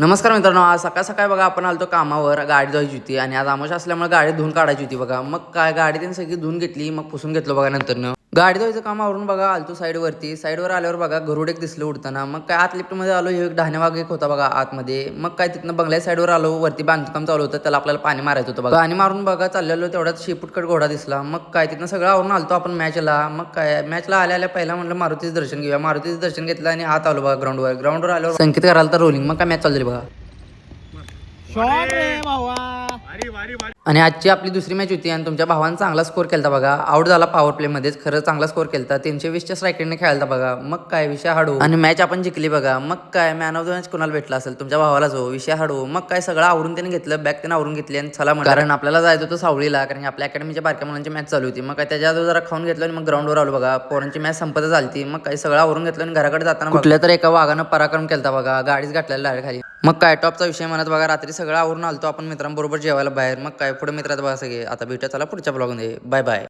नमस्कार मित्रांनो, आज सकाळ सकाळी बघा आपण आलतो कामावर. गाडी धुवायची होती आणि आज आमोशा असल्यामुळे गाडी धुवून काढायची होती बघा. मग काय गाडी त्यांनी सगळी धुवून घेतली, मग पुसून घेतलं बघा. नंतरनं गाडी धुवायचं कामावरून बघा आलतो साईडवरती. साईडवर आल्यावर बघा गरुड एक दिसलं उडताना. मग काय आत लिफ्टमध्ये आलो, एक ढाण्यावाग एक होता बघा आतमध्ये. मग काय तिथनं बंगल्या साईडवर आलो, वरती बांधकाम चालू होतं, त्याला आपल्याला पाणी मारायचं होतं बघा. पाणी मारून बघा चाललेलो, तेवढ्यात शेपूटकट घोडा दिसला. मग काय तिथनं सगळं आवरून आलतो आपण मॅचला. मग काय मॅचला आल्या पहिला म्हणलं मारुतीचं दर्शन घेऊया. मारुतीचं दर्शन घेतलं आणि आत आलो बघा ग्राउंडवर आल्यावर संकेत करायला तर रोलिंग. मग काय मॅच चालली बघा. आणि आजची आपली दुसरी मॅच होती आणि तुमच्या भावानं चांगला स्कोर केलता बघा. आउट झाला पॉवर प्ले मध्येच, खरं चांगला स्कोर केलता. 320च्या स्ट्राईकने खेळायला बघा. मग काय विषय हाडू आणि मॅच आपण जिंकली बघा. मग काय मॅन ऑफ द मॅच कोणाला भेटला असेल, तुमच्या भावाला जो विषय हाडू. मग काय सगळं आवरून त्याने घेतलं, बॅग त्याने आवरून घेतली आणि चला म्हणलं, कारण आपल्याला जायचं होतं सावळीला, कारण आपल्या अकॅडमीच्या बारक्या मुलांची मॅच चालू होती. मग काय त्याच्या आधी जरा खाऊन घेतलं आणि मग ग्राउंडवर आलो बघा. पोरांची मॅच संपत झाली. मग काय सगळं आवरून घेतलं आणि घराकडे जाताना कुठल्या तर एका वाघानं पराक्रम केलता बघा. गाडीच घातलेला डायरेक्ट खाली. मग काय टॉपचा विषय म्हणत बघा, रात्री सगळं आवरून आलतो आपण मित्रांबरोबर जेवायला बाहेर. मग काय पुढे मित्रात बघा सगळे. आता भेटूया चला पुढच्या ब्लॉगमध्ये. Bye bye.